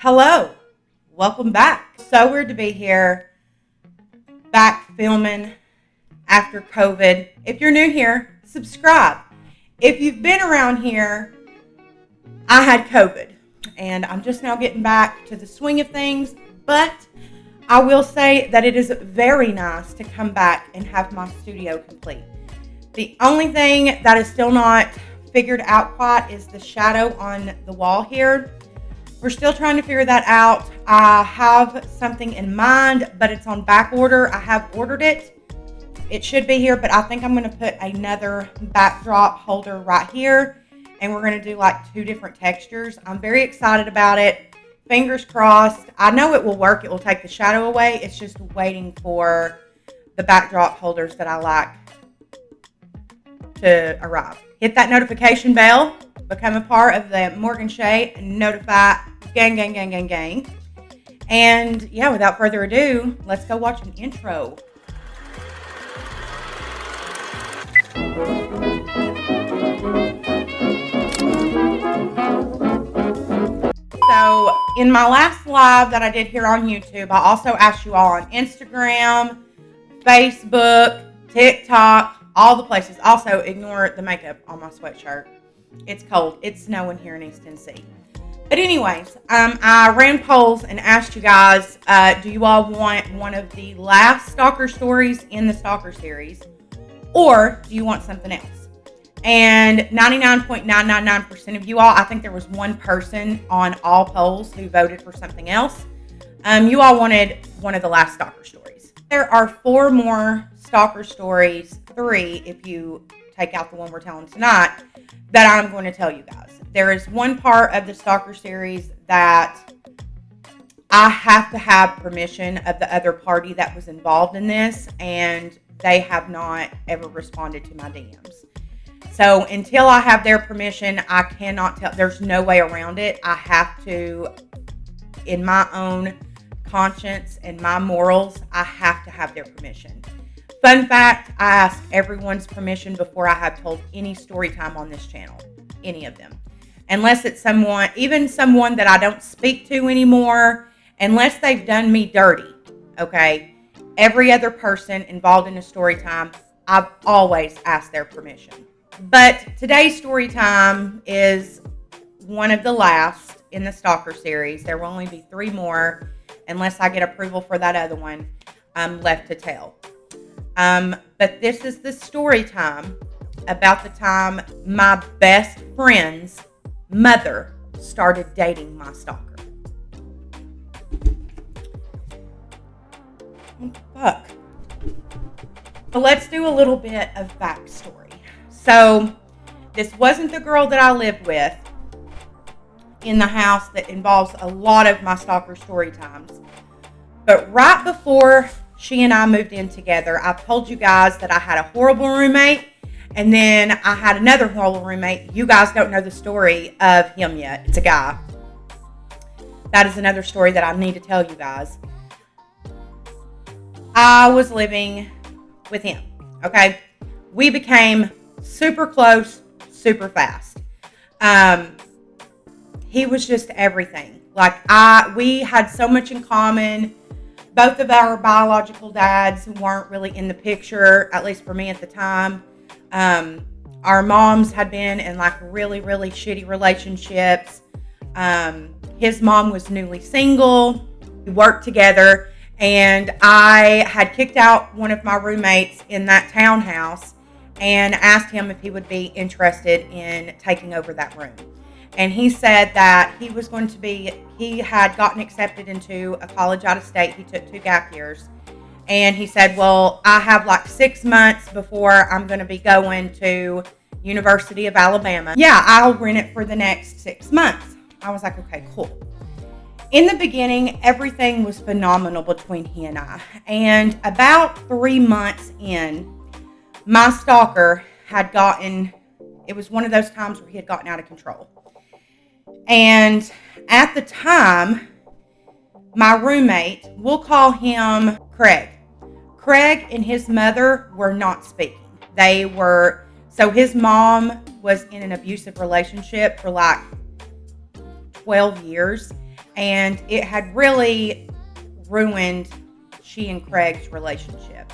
Hello, welcome back. So weird to be here, back filming after COVID. If you're new here, subscribe. If you've been around here, I had COVID and I'm just now getting back to the swing of things, but I will say that it is very nice to come back and have my studio complete. The only thing that is still not figured out quite is the shadow on the wall here. We're still trying to figure that out. I have something in mind, but it's on back order. I have ordered it. It should be here, but I think I'm going to put another backdrop holder right here, and we're going to do like two different textures. I'm very excited about it. Fingers crossed. I know it will work. It will take the shadow away. It's just waiting for the backdrop holders that I like to arrive. Hit that notification bell. Become a part of the Morgan Shay Notify gang. And yeah, without further ado, let's go watch an intro. So in my last live that I did here on YouTube, I also asked you all on Instagram, Facebook, TikTok, all the places. Also, ignore the makeup on my sweatshirt. It's cold. It's snowing here in East Tennessee. But anyways, I ran polls and asked you guys, do you all want one of the last Stalker stories in the Stalker series, or do you want something else? And 99.999% of you all, I think there was one person on all polls who voted for something else. You all wanted one of the last Stalker stories. There are 4 more Stalker stories, 3 if you take out the one we're telling tonight, that I'm going to tell you guys. There is one part of the Stalker series that I have to have permission of the other party that was involved in this, and they have not ever responded to my DMs. So until I have their permission, I cannot tell. There's no way around it. I have to, in my own conscience and my morals, I have to have their permission. Fun fact, I ask everyone's permission before I have told any story time on this channel, any of them. Unless it's someone, even someone that I don't speak to anymore, unless they've done me dirty, okay? Every other person involved in a story time, I've always asked their permission. But today's story time is one of the last in the Stalker series. There will only be 3 more, unless I get approval for that other one, left to tell. But this is the story time about the time my best friend's mother started dating my stalker. Fuck. So let's do a little bit of backstory. So this wasn't the girl that I lived with in the house that involves a lot of my stalker story times. But right before she and I moved in together, I've told you guys that I had a horrible roommate, and then I had another horrible roommate. You guys don't know the story of him yet. It's a guy. That is another story that I need to tell you guys. I was living with him, okay? We became super close, super fast. He was just everything. Like, we had so much in common. Both of our biological dads weren't really in the picture, at least for me at the time. Our moms had been in like really, really shitty relationships. His mom was newly single. We worked together, and I had kicked out one of my roommates in that townhouse and asked him if he would be interested in taking over that room. And he said that he had gotten accepted into a college out of state. He took 2 gap years. And he said, well, I have like 6 months before I'm going to be going to University of Alabama. Yeah, I'll rent it for the next 6 months. I was like, okay, cool. In the beginning, everything was phenomenal between he and I. And about 3 months in, my stalker had gotten, it was one of those times where he had gotten out of control. And at the time, my roommate, we'll call him Craig. Craig and his mother were not speaking. So his mom was in an abusive relationship for like 12 years. and it had really ruined she and Craig's relationship.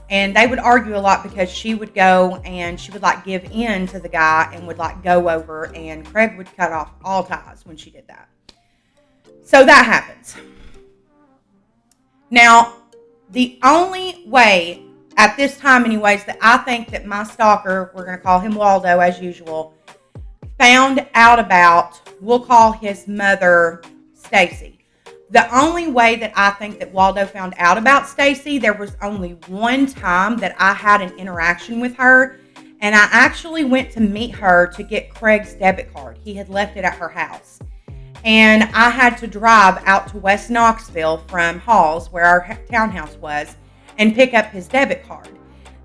And they would argue a lot because she would go and she would like give in to the guy and would like go over, and Craig would cut off all ties when she did that. So that happens. Now, the only way at this time anyways that I think that my stalker, we're going to call him Waldo as usual, found out about, we'll call his mother Stacy. The only way that I think that Waldo found out about Stacy, there was only one time that I had an interaction with her, and I actually went to meet her to get Craig's debit card. He had left it at her house. And I had to drive out to West Knoxville from Halls, where our townhouse was, and pick up his debit card.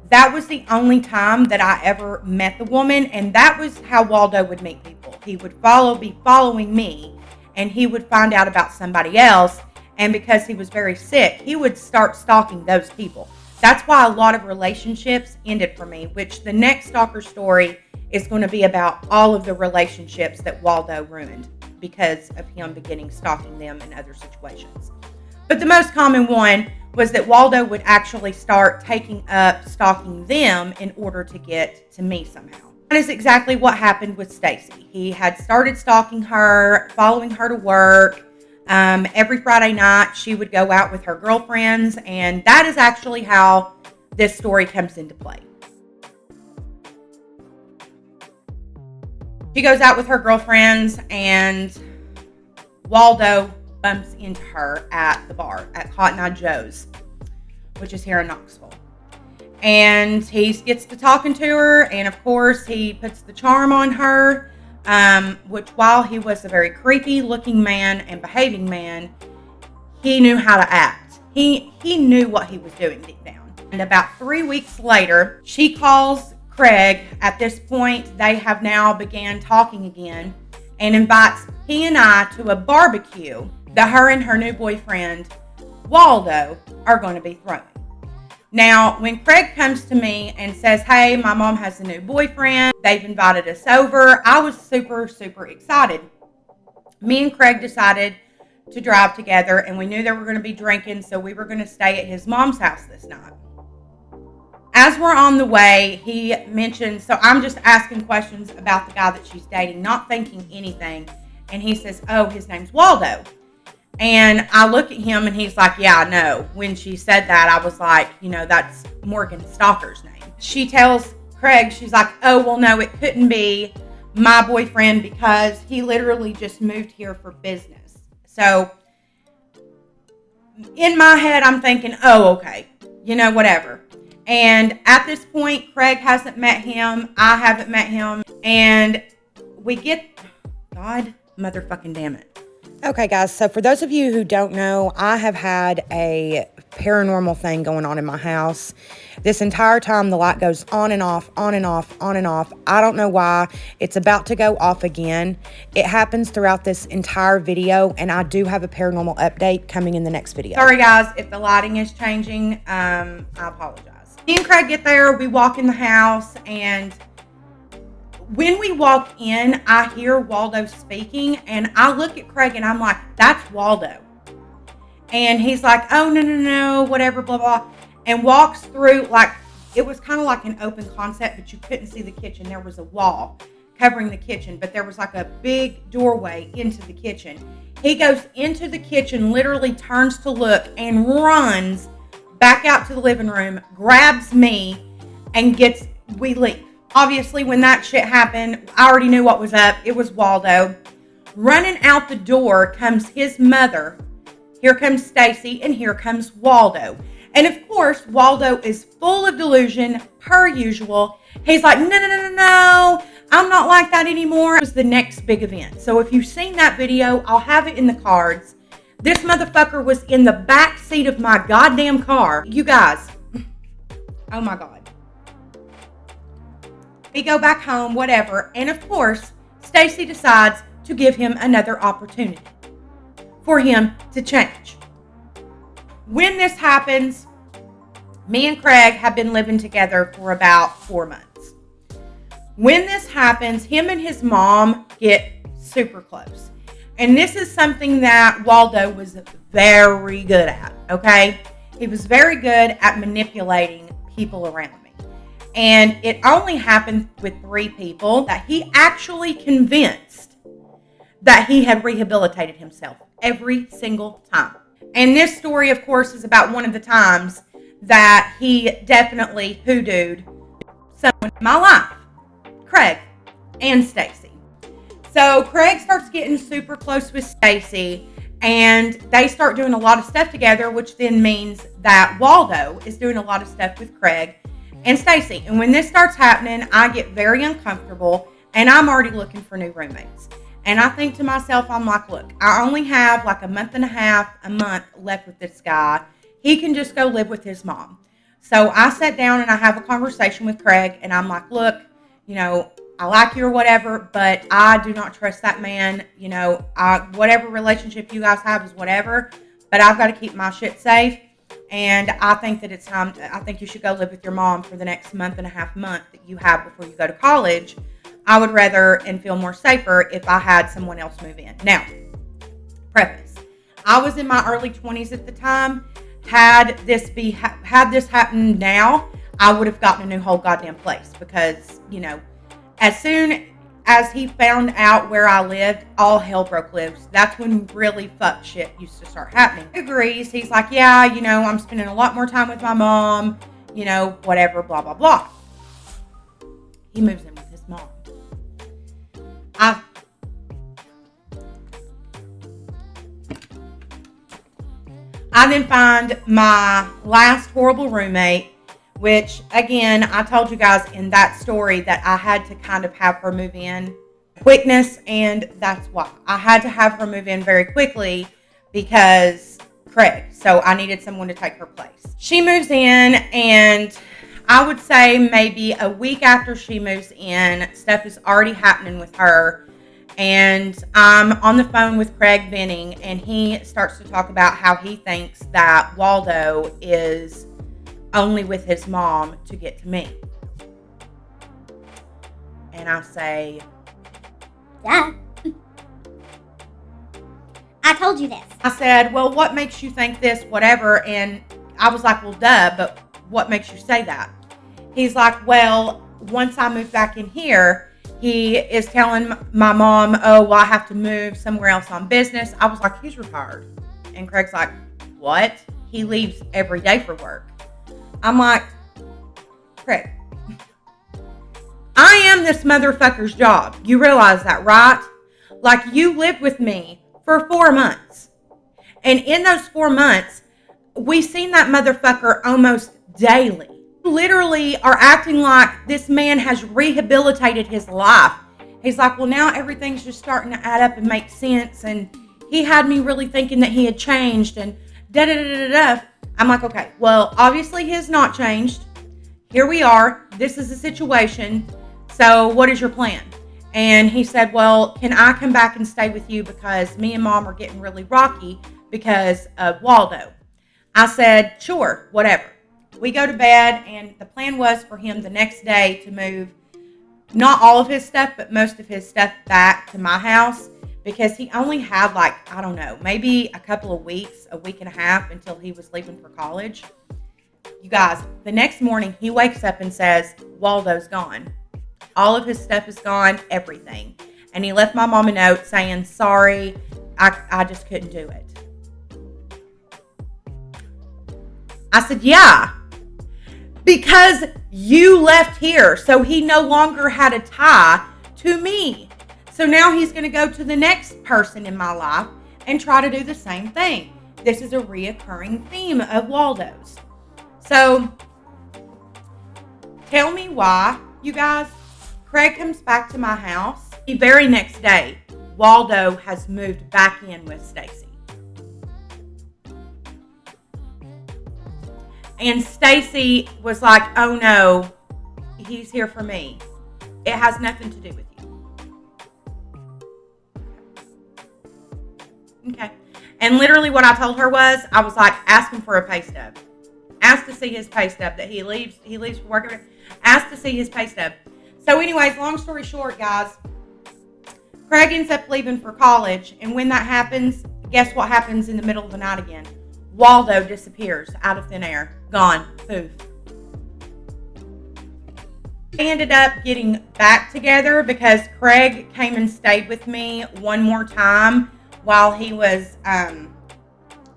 That was the only time that I ever met the woman, and that was how Waldo would meet people. He would be following me, and he would find out about somebody else, and because he was very sick, he would start stalking those people. That's why a lot of relationships ended for me, which the next stalker story is going to be about all of the relationships that Waldo ruined because of him beginning stalking them in other situations. But the most common one was that Waldo would actually start taking up stalking them in order to get to me somehow. That is exactly what happened with Stacy. He had started stalking her, following her to work. Every Friday night, she would go out with her girlfriends, and that is actually how this story comes into play. She goes out with her girlfriends, and Waldo bumps into her at the bar at Cotton Eye Joe's, which is here in Knoxville. And he gets to talking to her, and of course he puts the charm on her, which while he was a very creepy looking man and behaving man, he knew how to act. He knew what he was doing deep down. And about 3 weeks later, she calls Craig. At this point, they have now began talking again, and invites he and I to a barbecue that her and her new boyfriend, Waldo, are going to be throwing. Now, when Craig comes to me and says, hey, my mom has a new boyfriend, they've invited us over, I was super, super excited. Me and Craig decided to drive together, and we knew they were going to be drinking, so we were going to stay at his mom's house this night. As we're on the way, he mentions, so I'm just asking questions about the guy that she's dating, not thinking anything, and he says, oh, his name's Waldo. And I look at him and he's like, yeah, I know. When she said that, I was like, that's Morgan Stalker's name. She tells Craig, she's like, oh, well, no, it couldn't be my boyfriend because he literally just moved here for business. So in my head, I'm thinking, oh, okay, whatever. And at this point, Craig hasn't met him. I haven't met him. And we get, God motherfucking damn it. Okay, guys, so for those of you who don't know, I have had a paranormal thing going on in my house. This entire time, the light goes on and off, on and off, on and off. I don't know why. It's about to go off again. It happens throughout this entire video, and I do have a paranormal update coming in the next video. Sorry, guys, if the lighting is changing, I apologize. Me and Craig get there, we walk in the house, and when we walk in, I hear Waldo speaking, and I look at Craig, and I'm like, that's Waldo. And he's like, oh, no, whatever, blah, blah, and walks through, like, it was kind of like an open concept, but you couldn't see the kitchen. There was a wall covering the kitchen, but there was like a big doorway into the kitchen. He goes into the kitchen, literally turns to look, and runs back out to the living room, grabs me, and we leave. Obviously, when that shit happened, I already knew what was up. It was Waldo. Running out the door comes his mother. Here comes Stacy, and here comes Waldo. And of course, Waldo is full of delusion, per usual. He's like, no, I'm not like that anymore. It was the next big event. So if you've seen that video, I'll have it in the cards. This motherfucker was in the back seat of my goddamn car. You guys, oh my God. We go back home, whatever, and of course, Stacy decides to give him another opportunity for him to change. When this happens, me and Craig have been living together for about 4 months. When this happens, him and his mom get super close. And this is something that Waldo was very good at, okay? He was very good at manipulating people around me. And it only happened with 3 people that he actually convinced that he had rehabilitated himself every single time. And this story, of course, is about one of the times that he definitely hoodooed someone in my life, Craig and Stacy. So Craig starts getting super close with Stacy, and they start doing a lot of stuff together, which then means that Waldo is doing a lot of stuff with Craig and Stacy. And when this starts happening, I get very uncomfortable, and I'm already looking for new roommates. And I think to myself, I'm like, look, I only have like a month left with this guy. He can just go live with his mom. So I sat down and I have a conversation with Craig, and I'm like, look, you know, I like you or whatever, but I do not trust that man. You know, whatever relationship you guys have is whatever, but I've got to keep my shit safe. And I think that it's time. I think you should go live with your mom for the next month that you have before you go to college. I would rather and feel more safer if I had someone else move in. Now, preface. I was in my early 20s at the time. Had this happened now, I would have gotten a new whole goddamn place because, you know, as soon as he found out where I lived, all hell broke loose. That's when really fuck shit used to start happening. He agrees. He's like, yeah, you know, I'm spending a lot more time with my mom, you know, whatever, blah, blah, blah. He moves in with his mom. I then find my last horrible roommate, which, again, I told you guys in that story that I had to kind of have her move in quickness, and that's why. I had to have her move in very quickly because Craig, so I needed someone to take her place. She moves in, and I would say maybe a week after she moves in, stuff is already happening with her. And I'm on the phone with Craig venting, and he starts to talk about how he thinks that Waldo is only with his mom to get to me. And I say, duh. I told you this. I said, well, what makes you think this, whatever? And I was like, well, duh, but what makes you say that? He's like, well, once I move back in here, he is telling my mom, oh, well, I have to move somewhere else on business. I was like, he's retired. And Craig's like, what? He leaves every day for work. I'm like, Craig, I am this motherfucker's job. You realize that, right? Like, you lived with me for 4 months. And in those 4 months, we seen that motherfucker almost daily. Literally are acting like this man has rehabilitated his life. He's like, well, now everything's just starting to add up and make sense. And he had me really thinking that he had changed and da-da-da-da-da. I'm like, okay, well, obviously he has not changed. Here we are. This is the situation. So what is your plan? And he said, well, can I come back and stay with you because me and mom are getting really rocky because of Waldo? I said, sure, whatever. We go to bed, and the plan was for him the next day to move not all of his stuff, but most of his stuff back to my house because he only had like, I don't know, maybe a couple of weeks, a week and a half until he was leaving for college. You guys, the next morning he wakes up and says, Waldo's gone. All of his stuff is gone, everything. And he left my mom a note saying, sorry, I just couldn't do it. I said, yeah. Because you left here, so he no longer had a tie to me. So now he's going to go to the next person in my life and try to do the same thing. This is a reoccurring theme of Waldo's. So tell me why, you guys. Craig comes back to my house. The very next day, Waldo has moved back in with Stacy. And Stacy was like, oh no, he's here for me. It has nothing to do with you. Okay. And literally what I told her was, I was like, ask him for a pay stub. Ask to see his pay stub that he leaves for work. Ask to see his pay stub. So anyways, long story short, guys, Craig ends up leaving for college, and when that happens, guess what happens in the middle of the night again? Waldo disappears out of thin air. Gone. Poof. They ended up getting back together because Craig came and stayed with me one more time while he was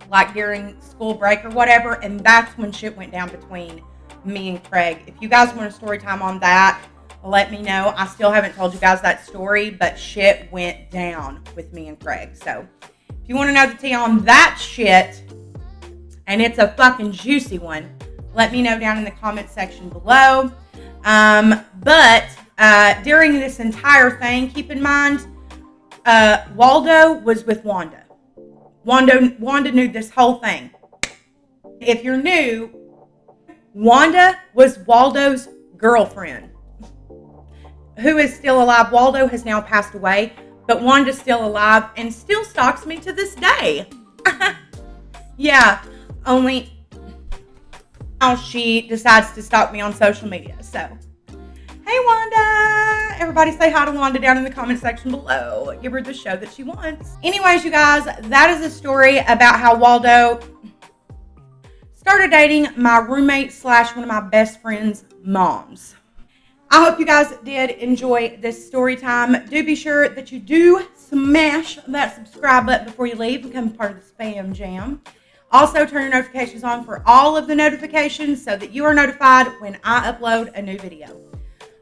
like during school break or whatever, and that's when shit went down between me and Craig. If you guys want a story time on that, let me know. I still haven't told you guys that story, but shit went down with me and Craig. So if you want to know the tea on that shit, and it's a fucking juicy one, let me know down in the comment section below. But during this entire thing, keep in mind, Waldo was with Wanda. Wanda knew this whole thing. If you're new, Wanda was Waldo's girlfriend, who is still alive. Waldo has now passed away, but Wanda's still alive and still stalks me to this day. Yeah, only now she decides to stalk me on social media. So, hey Wanda! Everybody say hi to Wanda down in the comment section below. Give her the show that she wants. Anyways, you guys, that is a story about how Waldo started dating my roommate / one of my best friend's moms. I hope you guys did enjoy this story time. Do be sure that you do smash that subscribe button before you leave and become part of the spam jam. Also, turn your notifications on for all of the notifications so that you are notified when I upload a new video.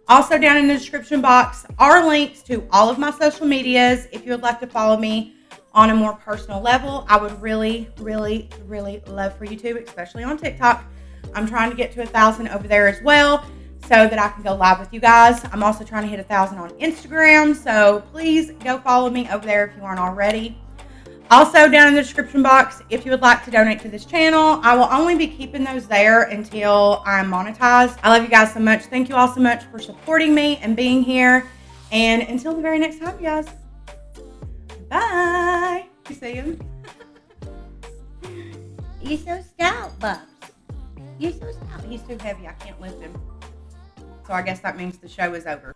Also, down in the description box are links to all of my social medias. If you would like to follow me on a more personal level, I would really, really, really love for you to, especially on TikTok. I'm trying to get to 1,000 over there as well so that I can go live with you guys. I'm also trying to hit 1,000 on Instagram, so please go follow me over there if you aren't already. Also, down in the description box, if you would like to donate to this channel, I will only be keeping those there until I'm monetized. I love you guys so much. Thank you all so much for supporting me and being here. And until the very next time, you guys. Bye. You see him? You're so stout, Bubs. You're so stout. He's too heavy. I can't lift him. So I guess that means the show is over.